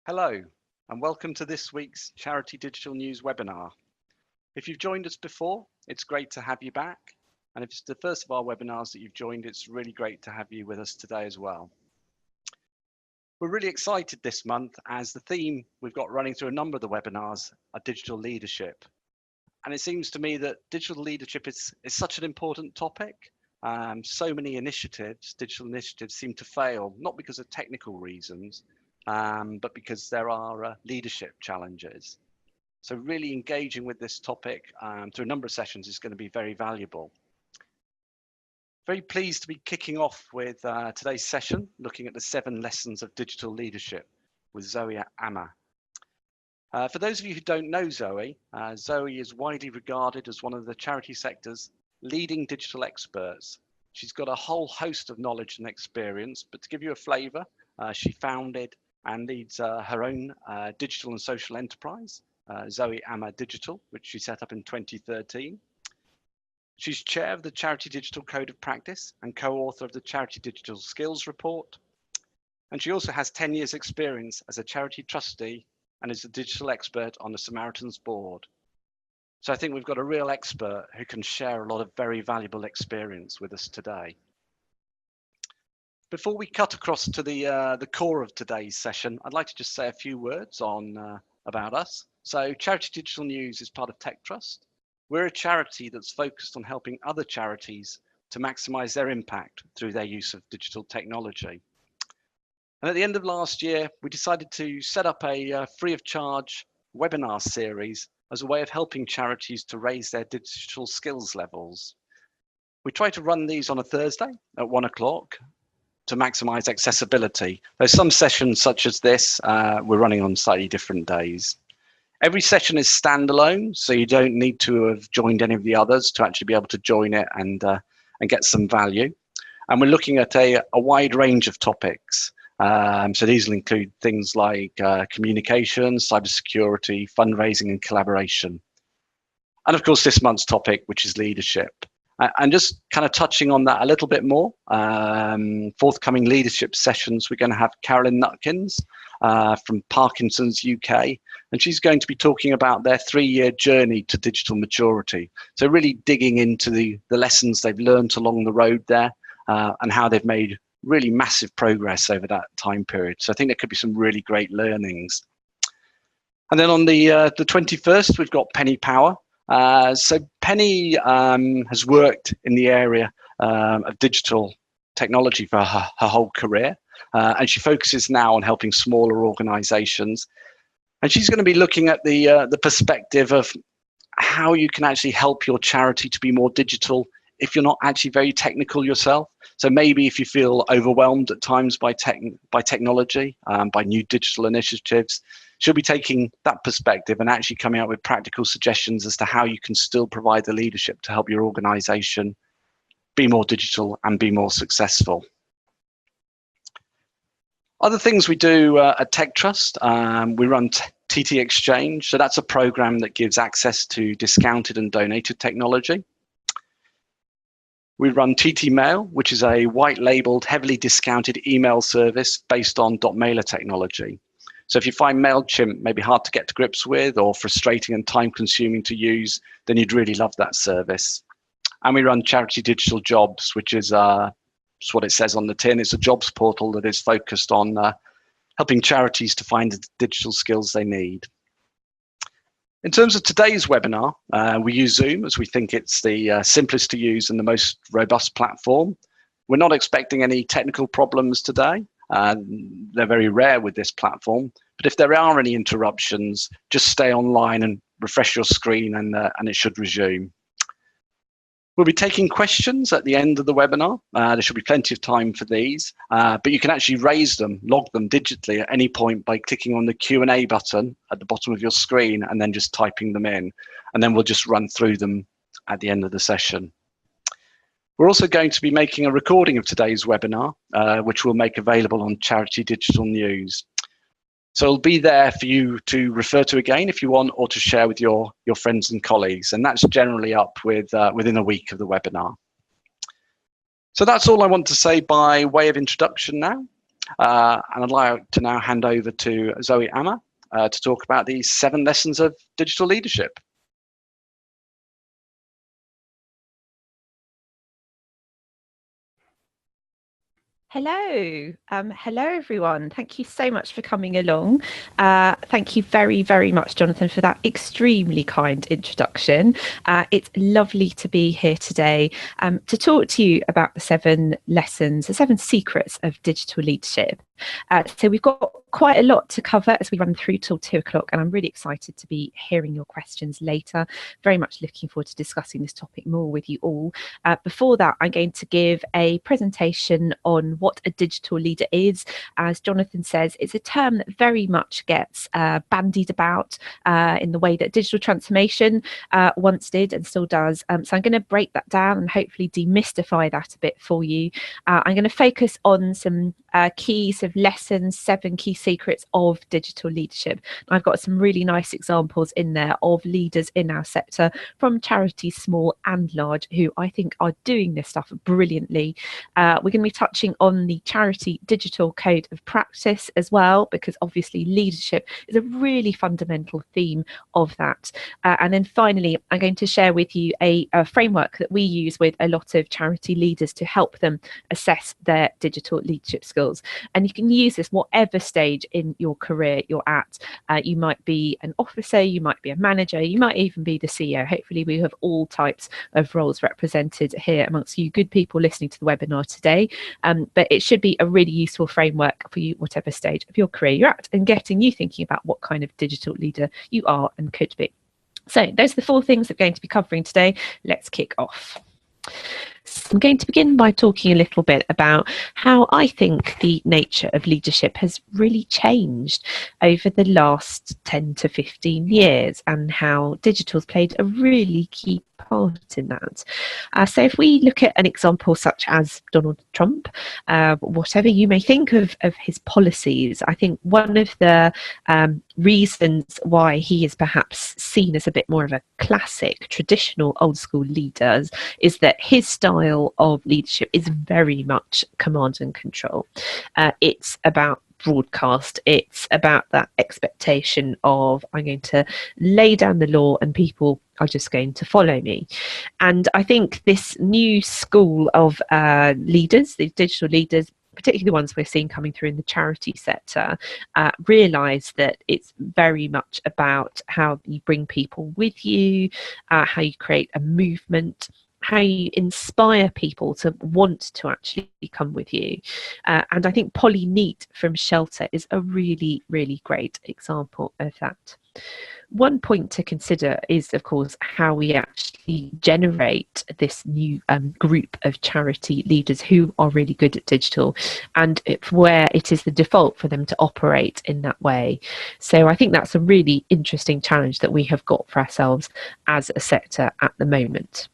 Hello, and welcome to this week's Charity Digital News webinar. If you've joined us before, it's great to have you back. And if it's the first of our webinars that you've joined, it's really great to have you with us today as well. We're really excited this month as the theme we've got running through a number of the webinars are digital leadership. And it seems to me that digital leadership is such an important topic. So many digital initiatives seem to fail, not because of technical reasons, but because there are leadership challenges. So really engaging with this topic through a number of sessions is going to be very valuable. Very pleased to be kicking off with today's session, looking at the 7 lessons of digital leadership with Zoe Amar. For those of you who don't know Zoe, Zoe is widely regarded as one of the charity sector's leading digital experts. She's got a whole host of knowledge and experience, but to give you a flavour, she founded and leads her own digital and social enterprise, Zoe Amar Digital, which she set up in 2013. She's chair of the Charity Digital Code of Practice and co-author of the Charity Digital Skills Report. And she also has 10 years experience as a charity trustee and is a digital expert on the Samaritans board. So I think we've got a real expert who can share a lot of very valuable experience with us today. Before we cut across to the core of today's session, I'd like to just say a few words about us. So Charity Digital News is part of Tech Trust. We're a charity that's focused on helping other charities to maximize their impact through their use of digital technology. And at the end of last year, we decided to set up a free of charge webinar series as a way of helping charities to raise their digital skills levels. We try to run these on a Thursday at 1 o'clock to maximize accessibility. There's some sessions such as this, we're running on slightly different days. Every session is standalone, so you don't need to have joined any of the others to actually be able to join it and get some value. And we're looking at a wide range of topics. So these will include things like communication, cybersecurity, fundraising and collaboration. And of course, this month's topic, which is leadership. And just kind of touching on that a little bit more, forthcoming leadership sessions, we're going to have Carolyn Nutkins from Parkinson's UK, and she's going to be talking about their 3-year journey to digital maturity. So really digging into the lessons they've learned along the road there and how they've made really massive progress over that time period. So I think there could be some really great learnings. And then on the 21st, we've got Penny Power. So Penny has worked in the area of digital technology for her whole career, and she focuses now on helping smaller organizations. And she's going to be looking at the perspective of how you can actually help your charity to be more digital if you're not actually very technical yourself. So maybe if you feel overwhelmed at times by technology, by new digital initiatives, she'll be taking that perspective and actually coming up with practical suggestions as to how you can still provide the leadership to help your organization be more digital and be more successful. Other things we do at Tech Trust, we run TT Exchange. So that's a program that gives access to discounted and donated technology. We run TT Mail, which is a white labeled, heavily discounted email service based on .mailer technology. So if you find MailChimp maybe hard to get to grips with or frustrating and time consuming to use, then you'd really love that service. And we run Charity Digital Jobs, which is just what it says on the tin. It's a jobs portal that is focused on helping charities to find the digital skills they need. In terms of today's webinar, we use Zoom as we think it's the simplest to use and the most robust platform. We're not expecting any technical problems today. They're very rare with this platform, but if there are any interruptions, just stay online and refresh your screen and it should resume. We'll be taking questions at the end of the webinar. There should be plenty of time for these, but you can actually raise them, log them digitally at any point by clicking on the Q&A button at the bottom of your screen and then just typing them in. And then we'll just run through them at the end of the session. We're also going to be making a recording of today's webinar, which we'll make available on Charity Digital News. So it'll be there for you to refer to again if you want, or to share with your friends and colleagues. And that's generally up within a week of the webinar. So that's all I want to say by way of introduction now. And I'd like to now hand over to Zoe Amar to talk about the 7 lessons of digital leadership. Hello. Hello, everyone. Thank you so much for coming along. Thank you very, very much, Jonathan, for that extremely kind introduction. It's lovely to be here today to talk to you about the 7 lessons, the 7 secrets of digital leadership. So we've got quite a lot to cover as we run through till 2 o'clock, and I'm really excited to be hearing your questions later. Very much looking forward to discussing this topic more with you all. Before that, I'm going to give a presentation on what a digital leader is. As Jonathan says, it's a term that very much gets bandied about in the way that digital transformation once did and still does. So I'm going to break that down and hopefully demystify that a bit for you. I'm going to focus on some key sort of lessons, 7 key secrets of digital leadership. I've got some really nice examples in there of leaders in our sector, from charities small and large, who I think are doing this stuff brilliantly. We're going to be touching on the Charity Digital Code of Practice as well, because obviously leadership is a really fundamental theme of that. And then finally, I'm going to share with you a framework that we use with a lot of charity leaders to help them assess their digital leadership skills. And you can use this whatever stage in your career you're at. You might be an officer, you might be a manager, you might even be the CEO. Hopefully we have all types of roles represented here amongst you good people listening to the webinar today. But it should be a really useful framework for you, whatever stage of your career you're at, and getting you thinking about what kind of digital leader you are and could be. So those are the 4 things we're going to be covering today. Let's kick off. So I'm going to begin by talking a little bit about how I think the nature of leadership has really changed over the last 10 to 15 years, and how digital's played a really key part in that. So if we look at an example such as Donald Trump, whatever you may think of his policies, I think one of the reasons why he is perhaps seen as a bit more of a classic, traditional, old school leader is that his style of leadership is very much command and control. It's about broadcast, it's about that expectation of, I'm going to lay down the law and people are just going to follow me. And I think this new school of leaders, these digital leaders, particularly the ones we're seeing coming through in the charity sector, realise that it's very much about how you bring people with you, how you create a movement, how you inspire people to want to actually come with you. And I think Polly Neat from Shelter is a really, really great example of that. One point to consider is, of course, how we actually generate this new group of charity leaders who are really good at digital, and where it is the default for them to operate in that way. So I think that's a really interesting challenge that we have got for ourselves as a sector at the moment.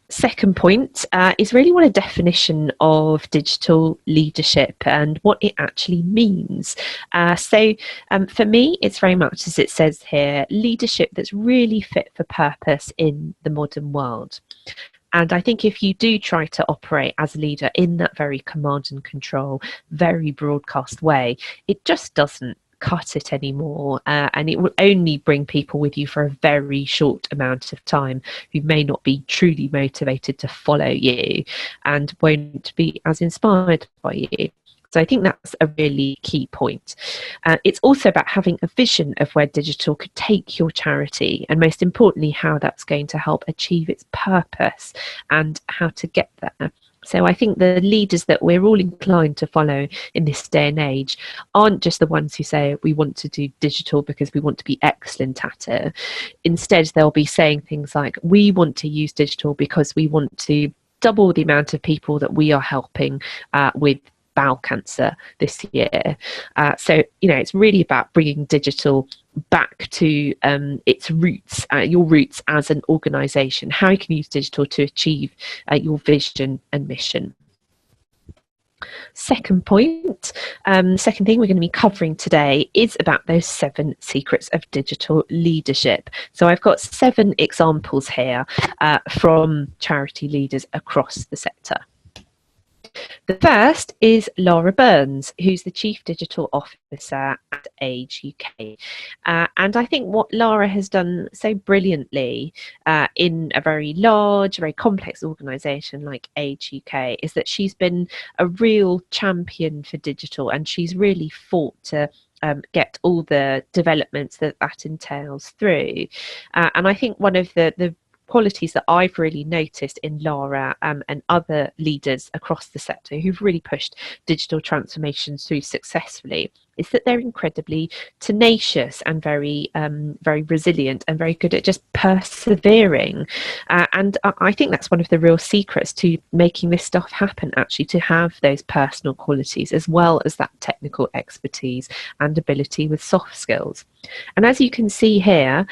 Second point is really what a definition of digital leadership and what it actually means. So for me, it's very much, as it says here, leadership that's really fit for purpose in the modern world. And I think if you do try to operate as a leader in that very command and control, very broadcast way, it just doesn't cut it anymore, and it will only bring people with you for a very short amount of time who may not be truly motivated to follow you and won't be as inspired by you. So I think that's a really key point. It's also about having a vision of where digital could take your charity, and most importantly, how that's going to help achieve its purpose and how to get there. So I think the leaders that we're all inclined to follow in this day and age aren't just the ones who say we want to do digital because we want to be excellent at it. Instead, they'll be saying things like, we want to use digital because we want to double the amount of people that we are helping with bowel cancer this year. So, it's really about bringing digital back to its roots, your roots as an organisation, how you can use digital to achieve your vision and mission. Second point, second thing we're going to be covering today is about those 7 secrets of digital leadership. So I've got 7 examples here from charity leaders across the sector. The first is Laura Burns, who's the Chief Digital Officer at Age UK. And I think what Laura has done so brilliantly in a very large, very complex organisation like Age UK is that she's been a real champion for digital, and she's really fought to get all the developments that entails through. And I think one of the qualities that I've really noticed in Laura and other leaders across the sector who've really pushed digital transformations through successfully is that they're incredibly tenacious and very very resilient and very good at just persevering. And I think that's one of the real secrets to making this stuff happen, actually, to have those personal qualities as well as that technical expertise and ability with soft skills. And as you can see here,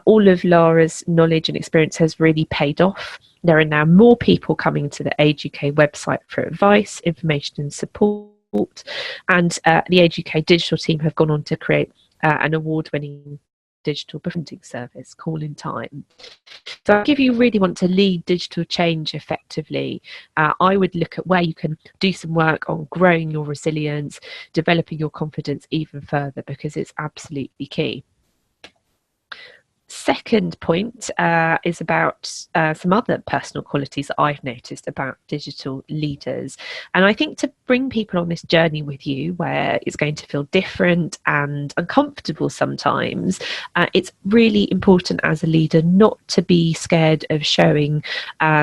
all of Laura's knowledge and experience has really paid off. There are now more people coming to the Age UK website for advice, information and support. And the Age UK digital team have gone on to create an award-winning digital befriending service, Call in Time. So if you really want to lead digital change effectively, I would look at where you can do some work on growing your resilience, developing your confidence even further, because it's absolutely key. Second point is about some other personal qualities that I've noticed about digital leaders. And I think to bring people on this journey with you, where it's going to feel different and uncomfortable sometimes, it's really important as a leader not to be scared of showing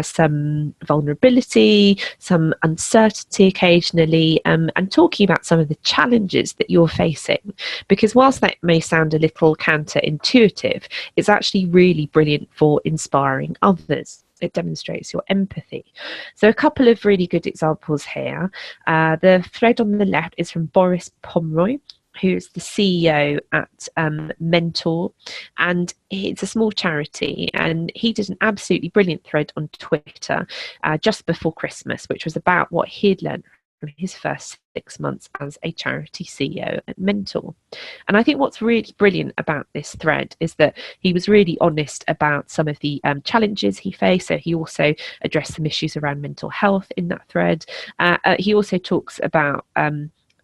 some vulnerability, some uncertainty occasionally, and talking about some of the challenges that you're facing. Because whilst that may sound a little counterintuitive, it's actually really brilliant for inspiring others. It demonstrates your empathy. So a couple of really good examples here. The thread on the left is from Boris Pomeroy, who's the CEO at Mentor, and it's a small charity, and he did an absolutely brilliant thread on Twitter just before Christmas, which was about what he'd learned from his first 6 months as a charity CEO at Mentor. And I think what's really brilliant about this thread is that he was really honest about some of the challenges he faced. So he also addressed some issues around mental health in that thread. He also talks about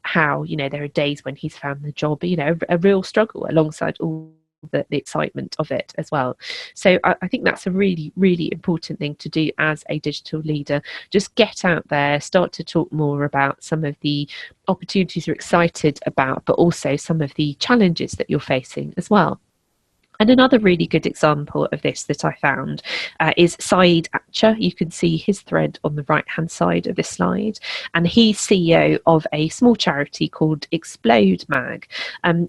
how, you know, there are days when he's found the job, you know, a real struggle alongside all the excitement of it as well. So I think that's a really, really important thing to do as a digital leader. Just get out there, start to talk more about some of the opportunities you're excited about, but also some of the challenges that you're facing as well. And another really good example of this that I found is Saeed Acher. You can see his thread on the right-hand side of this slide. And he's CEO of a small charity called Explode Mag.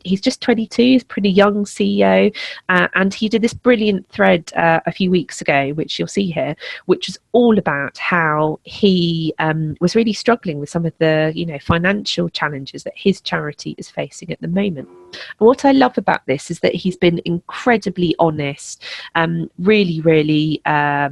He's just 22, he's a pretty young CEO. And he did this brilliant thread a few weeks ago, which you'll see here, which is all about how he was really struggling with some of the, you know, financial challenges that his charity is facing at the moment. And what I love about this is that he's been incredibly honest, really, really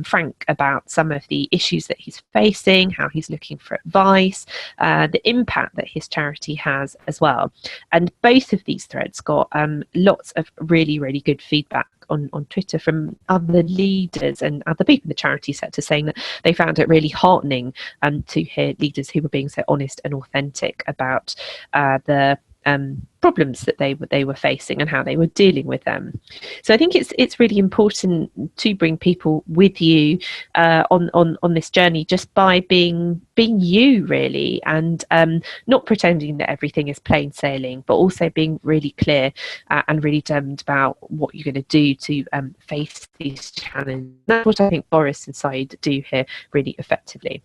frank about some of the issues that he's facing, how he's looking for advice, the impact that his charity has as well. And both of these threads got lots of really, really good feedback on Twitter from other leaders and other people in the charity sector, saying that they found it really heartening to hear leaders who were being so honest and authentic about the problems that they were facing and how they were dealing with them. So I think it's really important to bring people with you on this journey, just by being you, really, and not pretending that everything is plain sailing, but also being really clear and really determined about what you're going to do to face these challenges. That's what I think Boris and Saeed do here really effectively.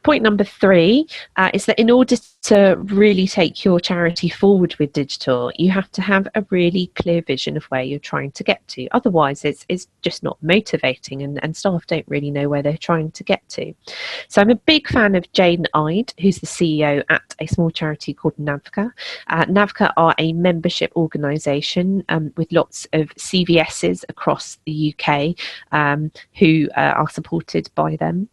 Point number 3 is that in order to really take your charity forward with digital, you have to have a really clear vision of where you're trying to get to. Otherwise, it's just not motivating, and staff don't really know where they're trying to get to. So I'm a big fan of Jane Ide, who's the CEO at a small charity called NAVCA. NAVCA are a membership organisation with lots of CVSs across the UK who are supported by them.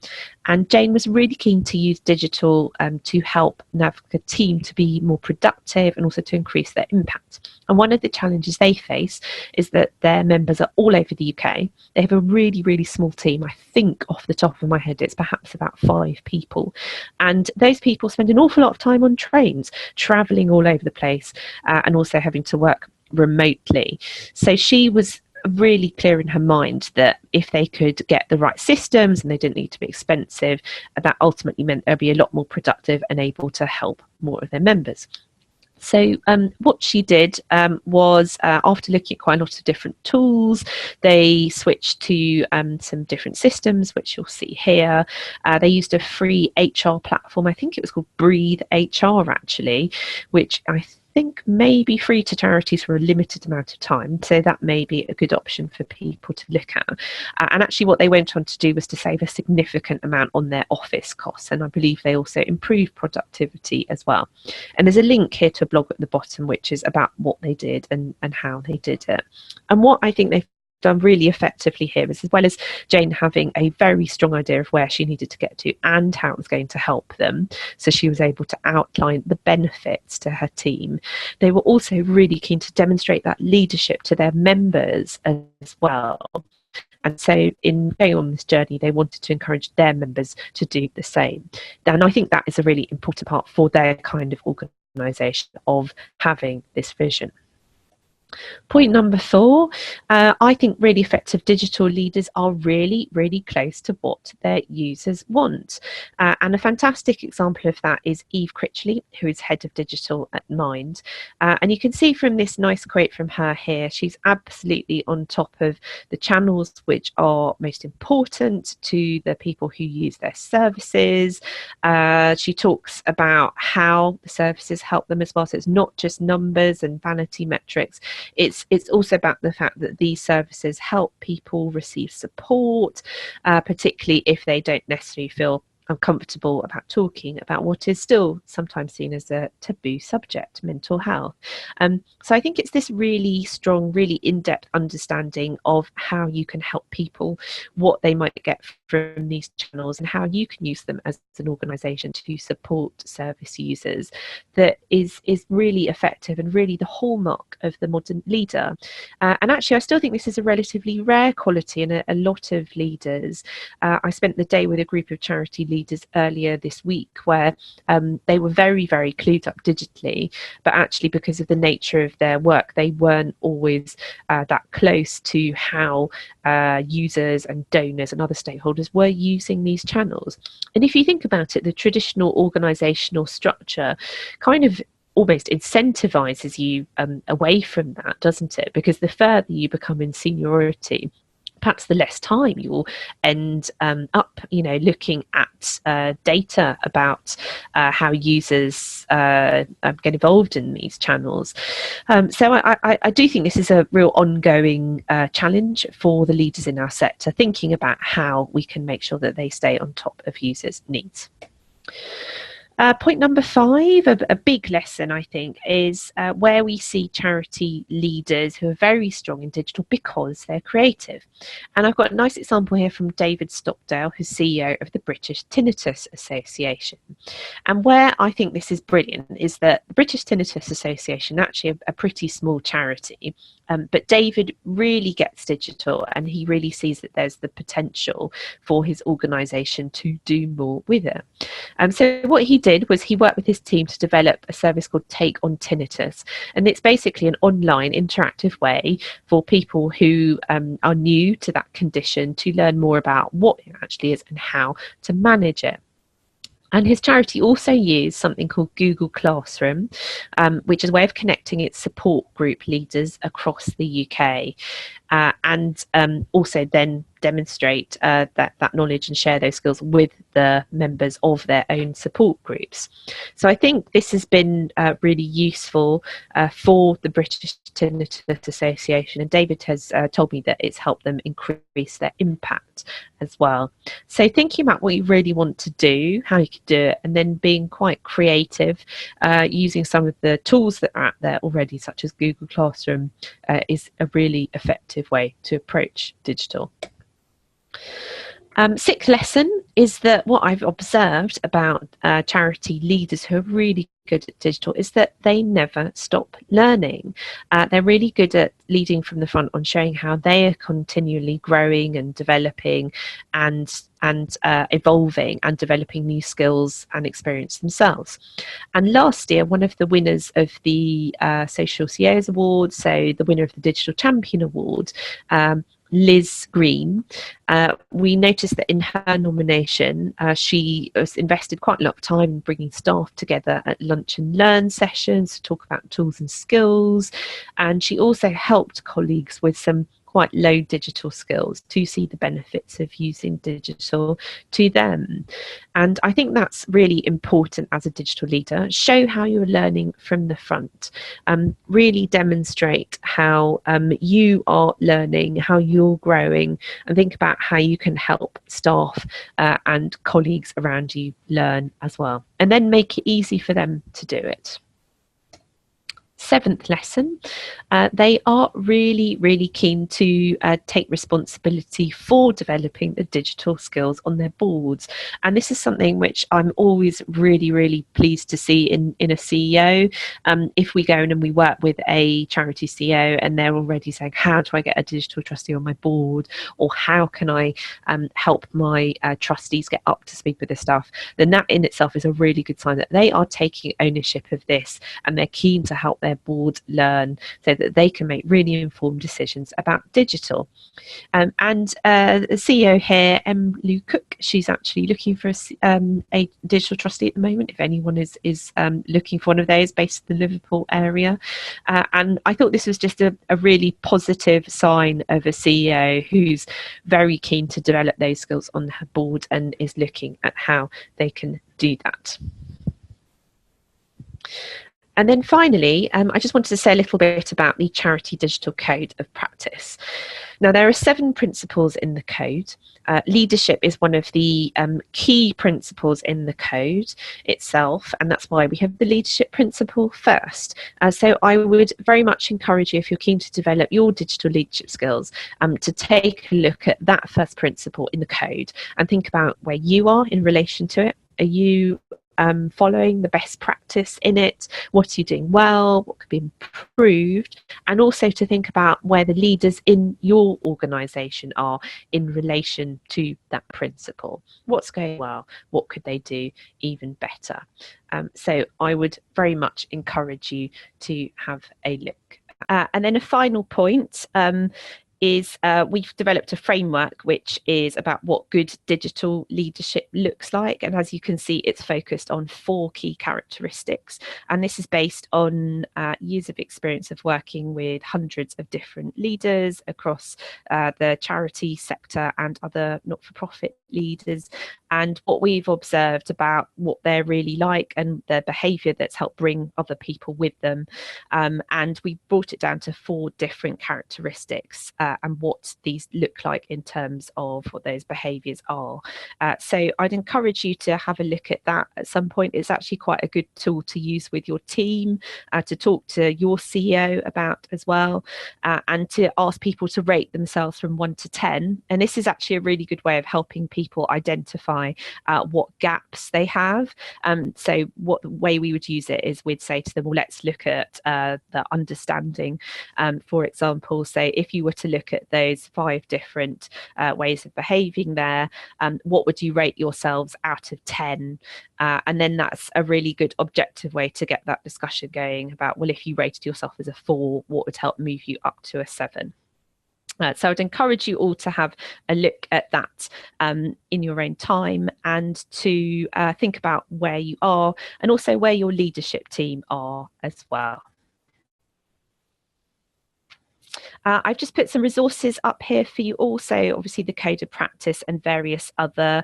And Jane was really keen to use digital to help the team to be more productive and also to increase their impact. And one of the challenges they face is that their members are all over the UK. They have a really, really small team. I think off the top of my head, it's perhaps about 5 people. And those people spend an awful lot of time on trains, travelling all over the place, and also having to work remotely. So she was really clear in her mind that if they could get the right systems and they didn't need to be expensive, that ultimately meant they'd be a lot more productive and able to help more of their members. So what she did was, after looking at quite a lot of different tools, they switched to some different systems, which you'll see here. They used a free HR platform. I think it was called Breathe HR, actually, which I think may be free to charities for a limited amount of time, so that may be a good option for people to look at. And actually what they went on to do was to save a significant amount on their office costs, and I believe they also improved productivity as well. And there's a link here to a blog at the bottom which is about what they did and how they did it. And what I think they've done really effectively here is, as well as Jane having a very strong idea of where she needed to get to and how it was going to help them, so she was able to outline the benefits to her team, they were also really keen to demonstrate that leadership to their members as well. And so in going on this journey, they wanted to encourage their members to do the same. And I think that is a really important part for their kind of organisation, of having this vision. Point number 4, I think really effective digital leaders are really, really close to what their users want. And a fantastic example of that is Eve Critchley, who is head of digital at Mind. And you can see from this nice quote from her here, she's absolutely on top of the channels which are most important to the people who use their services. She talks about how the services help them as well. So it's not just numbers and vanity metrics. It's also about the fact that these services help people receive support, particularly if they don't necessarily feel uncomfortable about talking about what is still sometimes seen as a taboo subject, mental health. So I think it's this really strong, really in-depth understanding of how you can help people, what they might get from these channels, and how you can use them as an organisation to support service users, that is really effective and really the hallmark of the modern leader. And actually I still think this is a relatively rare quality in a lot of leaders. I spent the day with a group of charity leaders earlier this week where they were very, very clued up digitally, but actually because of the nature of their work they weren't always that close to how users and donors and other stakeholders were using these channels. And if you think about it, the traditional organisational structure kind of almost incentivizes you away from that, doesn't it? Because the further you become in seniority, perhaps the less time you'll end up, looking at data about how users get involved in these channels. So I do think this is a real ongoing challenge for the leaders in our sector, thinking about how we can make sure that they stay on top of users' needs. Point number 5, a big lesson, I think, is where we see charity leaders who are very strong in digital because they're creative. And I've got a nice example here from David Stockdale, who's CEO of the British Tinnitus Association. And where I think this is brilliant is that the British Tinnitus Association, actually a pretty small charity, but David really gets digital and he really sees that there's the potential for his organisation to do more with it. So what he did was he worked with his team to develop a service called Take on Tinnitus, and it's basically an online interactive way for people who are new to that condition to learn more about what it actually is and how to manage it. And his charity also used something called Google Classroom, which is a way of connecting its support group leaders across the UK, and also then demonstrate that knowledge and share those skills with the members of their own support groups. So I think this has been really useful for the British Tinnitus Association, and David has told me that it's helped them increase their impact as well. So thinking about what you really want to do, how you could do it, and then being quite creative, using some of the tools that are out there already, such as Google Classroom, is a really effective way to approach digital. Sixth lesson is that what I've observed about charity leaders who are really good at digital is that they never stop learning. They're really good at leading from the front on showing how they are continually growing and developing and evolving and developing new skills and experience themselves. And last year, one of the winners of the Social CEOs Award, so the winner of the Digital Champion Award, Liz Green, we noticed that in her nomination, she has invested quite a lot of time in bringing staff together at lunch and learn sessions to talk about tools and skills. And she also helped colleagues with some quite low digital skills to see the benefits of using digital to them. And I think that's really important as a digital leader. Show how you're learning from the front. Really demonstrate how you are learning, how you're growing, and think about how you can help staff and colleagues around you learn as well. And then make it easy for them to do it. Seventh lesson, they are really keen to take responsibility for developing the digital skills on their boards. And this is something which I'm always really pleased to see in a CEO. If we go in and we work with a charity CEO and they're already saying, how do I get a digital trustee on my board, or how can I help my trustees get up to speed with this stuff, then that in itself is a really good sign that they are taking ownership of this and they're keen to help their board learn so that they can make really informed decisions about digital. And the CEO here, Lou Cook, she's actually looking for a digital trustee at the moment, if anyone is looking for one of those based in the Liverpool area. And I thought this was just a really positive sign of a CEO who's very keen to develop those skills on her board and is looking at how they can do that. And then finally, I just wanted to say a little bit about the Charity Digital Code of Practice. Now, there are 7 principles in the code. Leadership is one of the key principles in the code itself, and that's why we have the leadership principle first. So I would very much encourage you, if you're keen to develop your digital leadership skills, to take a look at that first principle in the code and think about where you are in relation to it. Are you following the best practice in it? What are you doing well? What could be improved? And also to think about where the leaders in your organisation are in relation to that principle. What's going well? What could they do even better? So I would very much encourage you to have a look. And then a final point is we've developed a framework which is about what good digital leadership looks like, and as you can see, it's focused on 4 key characteristics, and this is based on years of experience of working with hundreds of different leaders across the charity sector and other not-for-profit leaders, and what we've observed about what they're really like and their behaviour that's helped bring other people with them, and we brought it down to 4 different characteristics and what these look like in terms of what those behaviours are. So I'd encourage you to have a look at that at some point. It's actually quite a good tool to use with your team, to talk to your CEO about as well, and to ask people to rate themselves from 1 to 10. And this is actually a really good way of helping people identify what gaps they have. So what the way we would use it is we'd say to them, well, let's look at the understanding, for example. So if you were to look at those 5 different ways of behaving there, what would you rate yourselves out of 10? And then that's a really good objective way to get that discussion going about, well, if you rated yourself as a 4, what would help move you up to a 7? So I'd encourage you all to have a look at that in your own time, and to think about where you are and also where your leadership team are as well. I've just put some resources up here for you also, obviously the Code of Practice and various other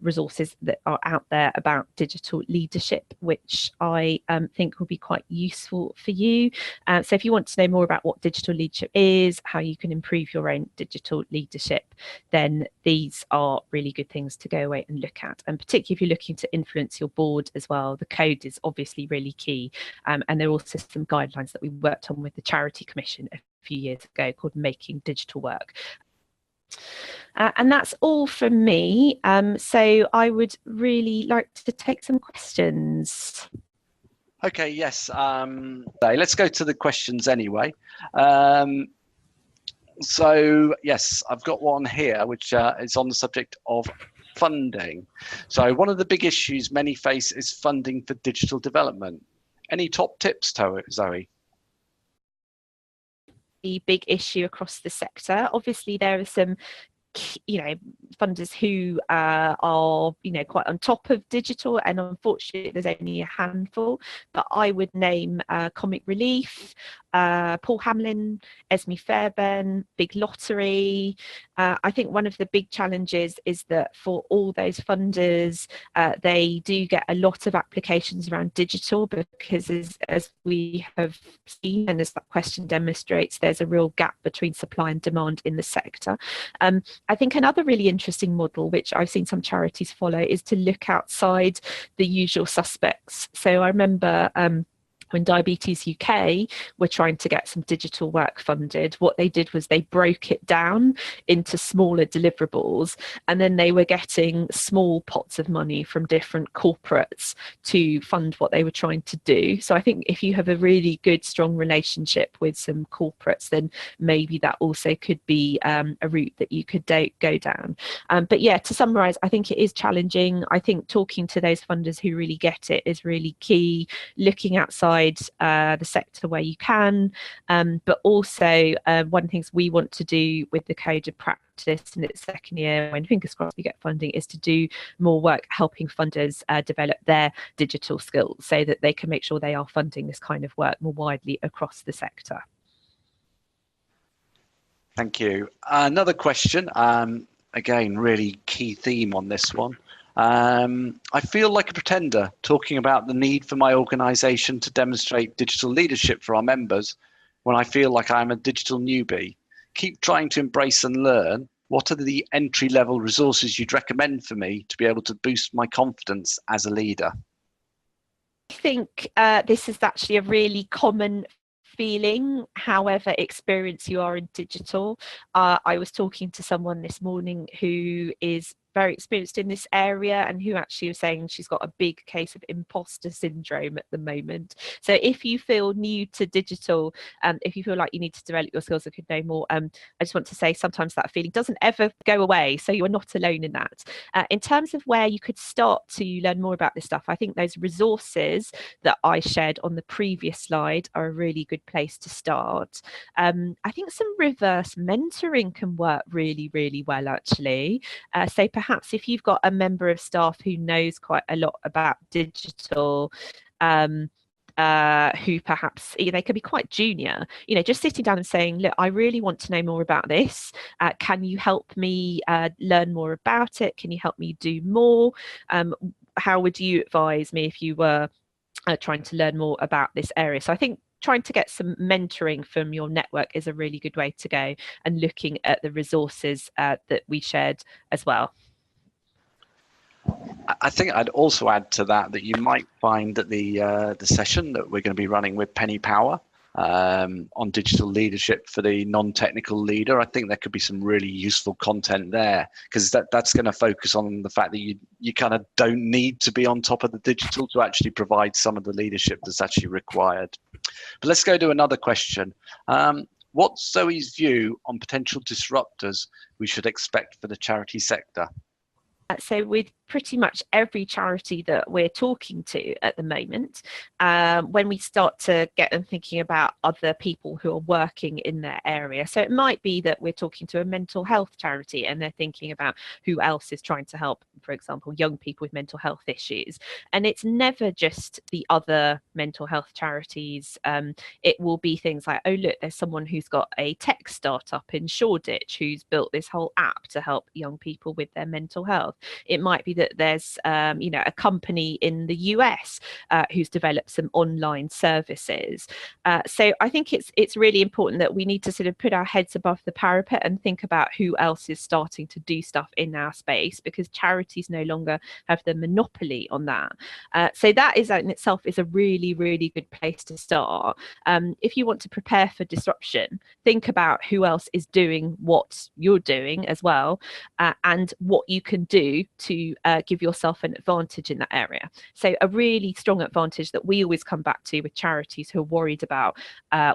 resources that are out there about digital leadership, which I think will be quite useful for you. So if you want to know more about what digital leadership is, how you can improve your own digital leadership, then these are really good things to go away and look at. And particularly if you're looking to influence your board as well, the code is obviously really key. And there are also some guidelines that we worked on with the Charity Commission a few years ago called Making Digital Work. And that's all from me. So I would really like to take some questions. Okay, yes. Let's go to the questions anyway. So yes, I've got one here, which is on the subject of funding. So one of the big issues many face is funding for digital development. Any top tips, Zoe? The big issue across the sector. Obviously, there are some funders who are quite on top of digital, and unfortunately there's only a handful, but I would name Comic Relief, Paul Hamlin, Esme Fairbairn, Big Lottery. I think one of the big challenges is that for all those funders, they do get a lot of applications around digital, because as we have seen, and as that question demonstrates, there's a real gap between supply and demand in the sector. I think another really interesting model, which I've seen some charities follow, is to look outside the usual suspects. So I remember when Diabetes UK were trying to get some digital work funded, what they did was they broke it down into smaller deliverables, and then they were getting small pots of money from different corporates to fund what they were trying to do. So I think if you have a really good, strong relationship with some corporates, then maybe that also could be a route that you could go down. But yeah, to summarize, I think it is challenging. I think talking to those funders who really get it is really key, looking outside the sector where you can, but also one of the things we want to do with the Code of Practice in its second year, when fingers crossed we get funding, is to do more work helping funders develop their digital skills so that they can make sure they are funding this kind of work more widely across the sector. Thank you. Another question, again, really key theme on this one. I feel like a pretender talking about the need for my organisation to demonstrate digital leadership for our members when I feel like I'm a digital newbie. Keep trying to embrace and learn. What are the entry-level resources you'd recommend for me to be able to boost my confidence as a leader? I think this is actually a really common feeling, however experienced you are in digital. I was talking to someone this morning who is very experienced in this area, and who actually was saying she's got a big case of imposter syndrome at the moment. So if you feel new to digital, if you feel like you need to develop your skills and could know more, I just want to say sometimes that feeling doesn't ever go away, so you're not alone in that. In terms of where you could start to learn more about this stuff, I think those resources that I shared on the previous slide are a really good place to start. I think some reverse mentoring can work really, really well, actually. So perhaps if you've got a member of staff who knows quite a lot about digital, who perhaps they could be quite junior, just sitting down and saying, look, I really want to know more about this. Can you help me learn more about it? Can you help me do more? How would you advise me if you were trying to learn more about this area? So I think trying to get some mentoring from your network is a really good way to go, and looking at the resources that we shared as well. I think I'd also add to that you might find that the session that we're going to be running with Penny Power on digital leadership for the non-technical leader, I think there could be some really useful content there, because that's going to focus on the fact that you kind of don't need to be on top of the digital to actually provide some of the leadership that's actually required. But let's go to another question. What's Zoe's view on potential disruptors we should expect for the charity sector? So with pretty much every charity that we're talking to at the moment, when we start to get them thinking about other people who are working in their area, so it might be that we're talking to a mental health charity and they're thinking about who else is trying to help, for example, young people with mental health issues. And it's never just the other mental health charities. It will be things like, oh look, there's someone who's got a tech startup in Shoreditch who's built this whole app to help young people with their mental health. It might be that that there's a company in the US who's developed some online services. So I think it's really important that we need to sort of put our heads above the parapet and think about who else is starting to do stuff in our space, because charities no longer have the monopoly on that. So that is in itself is a really, really good place to start. If you want to prepare for disruption, think about who else is doing what you're doing as well, and what you can do to give yourself an advantage in that area. So a really strong advantage that we always come back to with charities who are worried about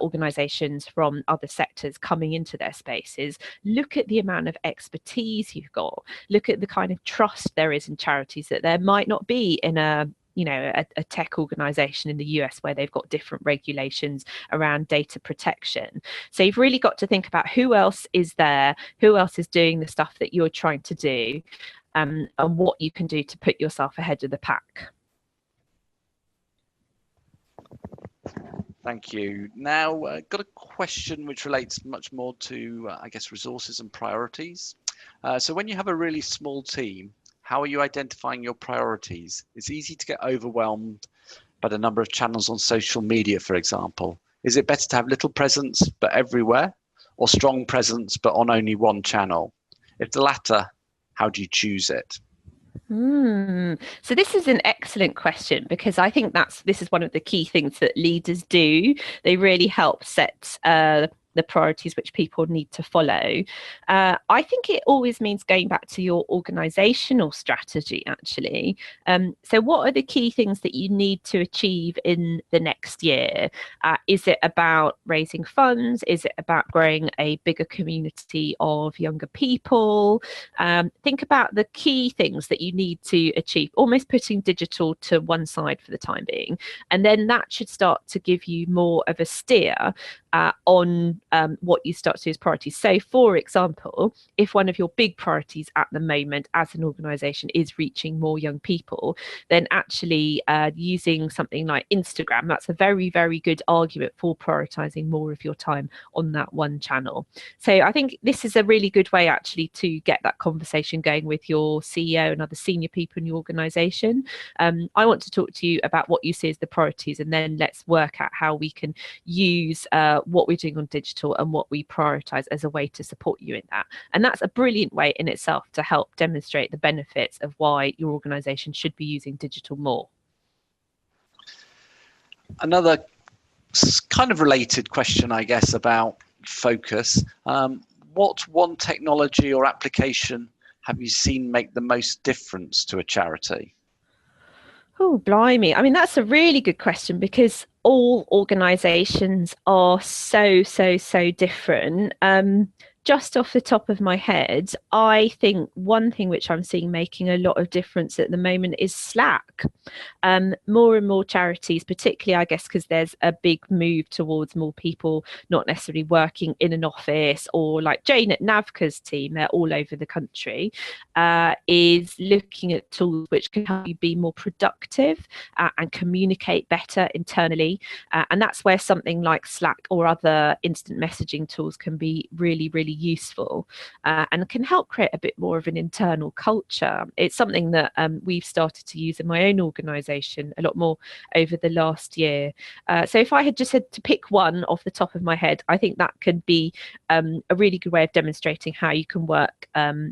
organisations from other sectors coming into their spaces: look at the amount of expertise you've got, look at the kind of trust there is in charities that there might not be in a tech organization in the US, where they've got different regulations around data protection. So you've really got to think about who else is there, who else is doing the stuff that you're trying to do, and what you can do to put yourself ahead of the pack. Thank you. Now, got a question which relates much more to, I guess, resources and priorities. So when you have a really small team, how are you identifying your priorities? It's easy to get overwhelmed by the number of channels on social media, for example. Is it better to have little presence but everywhere, or strong presence but on only one channel? If the latter, how do you choose it? So this is an excellent question, because I think this is one of the key things that leaders do. They really help set the priorities which people need to follow. I think it always means going back to your organizational strategy, actually. So what are the key things that you need to achieve in the next year? Is it about raising funds? Is it about growing a bigger community of younger people? Think about the key things that you need to achieve, almost putting digital to one side for the time being. And then that should start to give you more of a steer on what you start to do as priorities. So, for example, if one of your big priorities at the moment as an organisation is reaching more young people, then actually using something like Instagram, that's a very, very good argument for prioritising more of your time on that one channel. So I think this is a really good way actually to get that conversation going with your CEO and other senior people in your organisation. I want to talk to you about what you see as the priorities, and then let's work out how we can use what we're doing on digital and what we prioritize as a way to support you in that. And that's a brilliant way in itself to help demonstrate the benefits of why your organization should be using digital more. Another kind of related question, I guess, about focus. What one technology or application have you seen make the most difference to a charity? Oh, blimey. I mean, that's a really good question, because all organizations are so different. Just off the top of my head, I think one thing which I'm seeing making a lot of difference at the moment is Slack. More and more charities, particularly, I guess, because there's a big move towards more people not necessarily working in an office, or like Jane at Navka's team, they're all over the country, is looking at tools which can help you be more productive and communicate better internally. And that's where something like Slack or other instant messaging tools can be really useful, and can help create a bit more of an internal culture. It's something that we've started to use in my own organisation a lot more over the last year. So if I had just had to pick one off the top of my head, I think that could be a really good way of demonstrating how you can work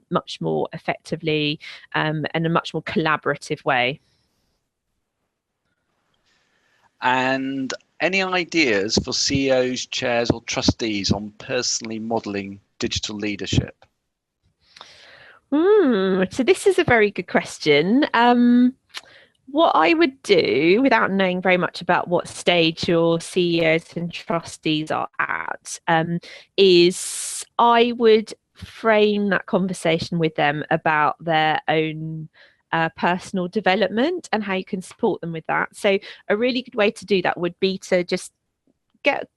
much more effectively and a much more collaborative way. And any ideas for CEOs, chairs, or trustees on personally modelling digital leadership? So this is a very good question. What I would do, without knowing very much about what stage your CEOs and trustees are at, is I would frame that conversation with them about their own personal development and how you can support them with that. So a really good way to do that would be to just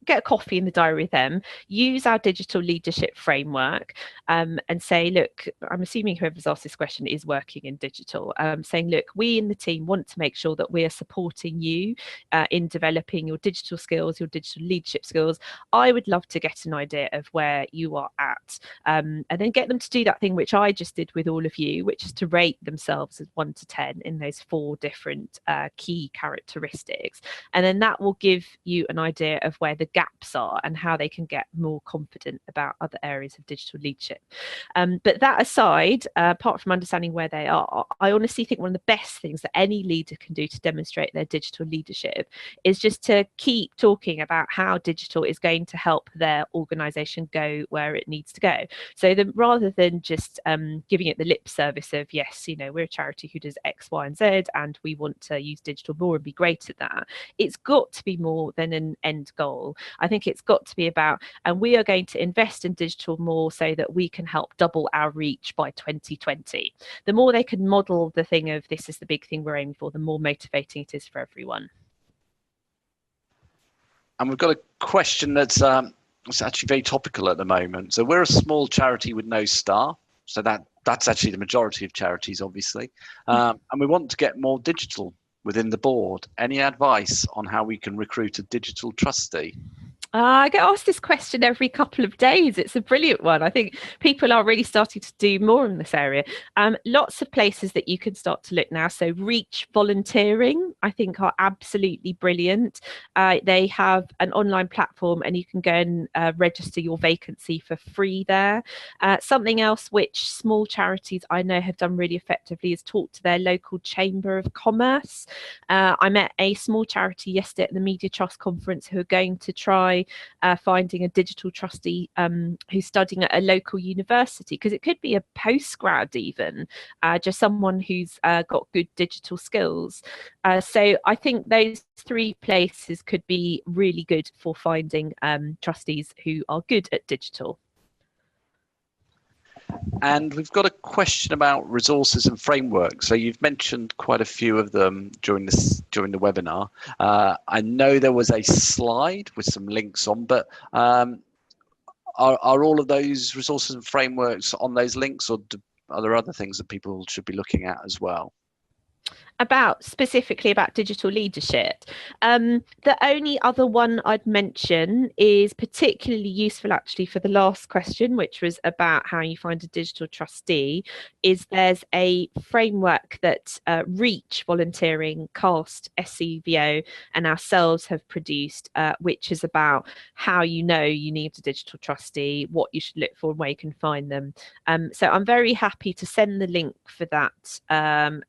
get a coffee in the diary with them, use our digital leadership framework, and say, look, I'm assuming whoever's asked this question is working in digital, saying, look, we in the team want to make sure that we are supporting you in developing your digital skills, your digital leadership skills. I would love to get an idea of where you are at, and then get them to do that thing which I just did with all of you, which is to rate themselves as 1 to 10 in those 4 different key characteristics. And then that will give you an idea of where the gaps are and how they can get more confident about other areas of digital leadership. But that aside, apart from understanding where they are, I honestly think one of the best things that any leader can do to demonstrate their digital leadership is just to keep talking about how digital is going to help their organization go where it needs to go. So rather than just giving it the lip service of, yes, you know, we're a charity who does X, Y, and Z, and we want to use digital more and be great at that, it's got to be more than an end goal. I think it's got to be about, and we are going to invest in digital more so that we can help double our reach by 2020. The more they can model the thing of this is the big thing we're aiming for, the more motivating it is for everyone. And we've got a question that's actually very topical at the moment. So we're a small charity with no staff. So that's actually the majority of charities, obviously. And we want to get more digital within the board. Any advice on how we can recruit a digital trustee? I get asked this question every couple of days. It's a brilliant one. I think people are really starting to do more in this area. Lots of places that you can start to look now. So Reach Volunteering, I think, are absolutely brilliant. They have an online platform and you can go and register your vacancy for free there. Something else which small charities I know have done really effectively is talk to their local Chamber of Commerce. I met a small charity yesterday at the Media Trust Conference who are going to try finding a digital trustee who's studying at a local university, because it could be a postgrad even, just someone who's got good digital skills. So I think those 3 places could be really good for finding trustees who are good at digital. And we've got a question about resources and frameworks. So you've mentioned quite a few of them during the webinar. I know there was a slide with some links on, but are all of those resources and frameworks on those links, or are there other things that people should be looking at as well? Specifically about digital leadership. The only other one I'd mention is particularly useful actually for the last question, which was about how you find a digital trustee, is there's a framework that Reach Volunteering, CAST, SCVO and ourselves have produced, which is about how you know you need a digital trustee, what you should look for and where you can find them. So I'm very happy to send the link for that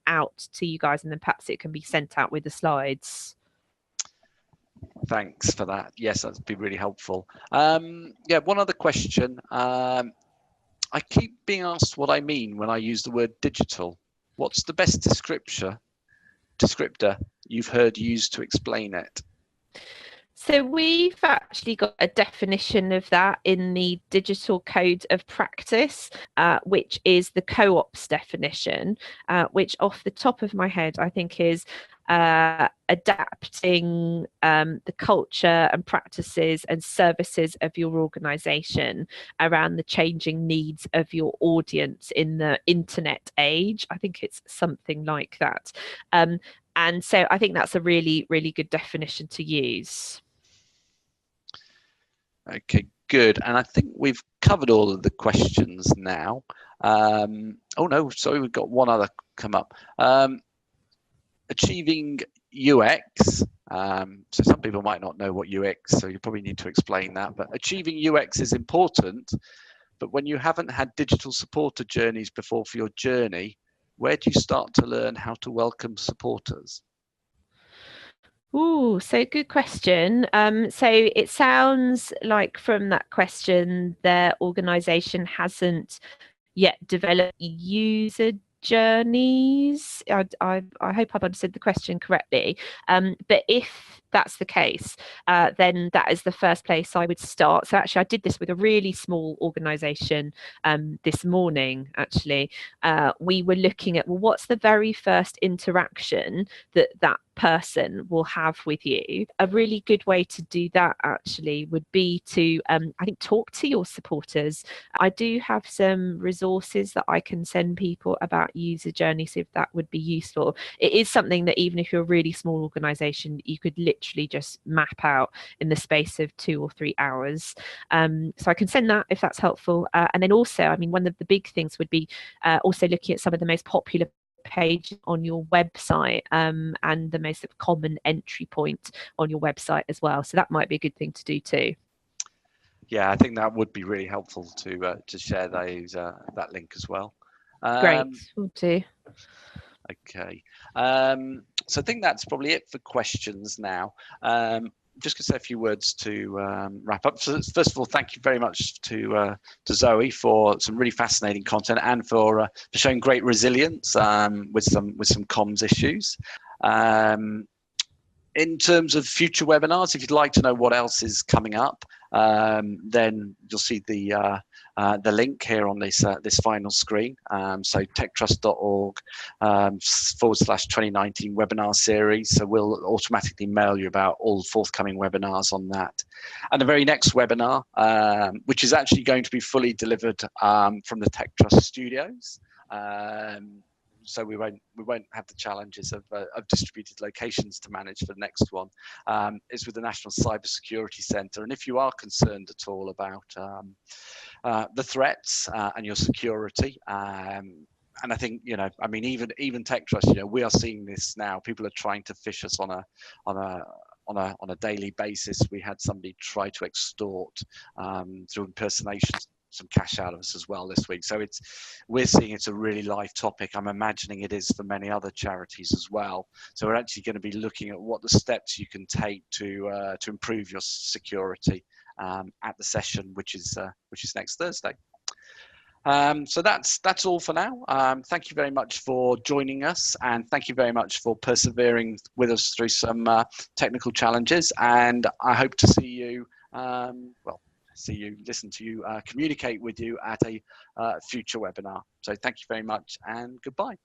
out to you guys, and then perhaps it can be sent out with the slides. Thanks for that. Yes, that'd be really helpful. Yeah, one other question. I keep being asked what I mean when I use the word digital. What's the best descriptor you've heard used to explain it? So we've actually got a definition of that in the Digital Code of Practice, which is the co-ops definition, which off the top of my head, I think is adapting the culture and practices and services of your organisation around the changing needs of your audience in the internet age. I think it's something like that. And so I think that's a really, really good definition to use. Okay, good. And I think we've covered all of the questions now. Oh no, sorry, we've got one other come up. Achieving UX. So some people might not know what UX, so you probably need to explain that. But achieving UX is important. But when you haven't had digital supporter journeys before for your journey, where do you start to learn how to welcome supporters? Oh, so good question. So it sounds like from that question, their organisation hasn't yet developed user journeys. I hope I've understood the question correctly. But if that's the case, then that is the first place I would start. So actually, I did this with a really small organisation this morning. Actually, we were looking at, well, what's the very first interaction that person will have with you. A really good way to do that actually would be to I think talk to your supporters. I do have some resources that I can send people about user journeys if that would be useful. It is something that even if you're a really small organization, you could literally just map out in the space of 2 or 3 hours. So I can send that if that's helpful. And then also, I mean, one of the big things would be also looking at some of the most popular page on your website, and the most common entry point on your website as well. So that might be a good thing to do too. Yeah, I think that would be really helpful to share those that link as well. Great, will do. Okay, so I think that's probably it for questions now. Just going to say a few words to wrap up. So first of all, thank you very much to Zoe for some really fascinating content and for showing great resilience with some comms issues. In terms of future webinars, if you'd like to know what else is coming up, then you'll see the link here on this final screen. So techtrust.org /2019 webinar series. So we'll automatically mail you about all forthcoming webinars on that. And the very next webinar, which is actually going to be fully delivered from the Tech Trust studios. So we won't have the challenges of distributed locations to manage for the next one. Is with the National Cybersecurity Centre, and if you are concerned at all about the threats and your security, and I think, you know, I mean, even Tech Trust, you know, we are seeing this now. People are trying to phish us on a daily basis. We had somebody try to extort through impersonations some cash out of us as well this week. So we're seeing it's a really live topic. I'm imagining it is for many other charities as well. So we're actually going to be looking at what the steps you can take to improve your security at the session, which is next Thursday. So that's all for now. Thank you very much for joining us, and thank you very much for persevering with us through some technical challenges. And I hope to see you, listen to you, communicate with you at a future webinar. So thank you very much and goodbye.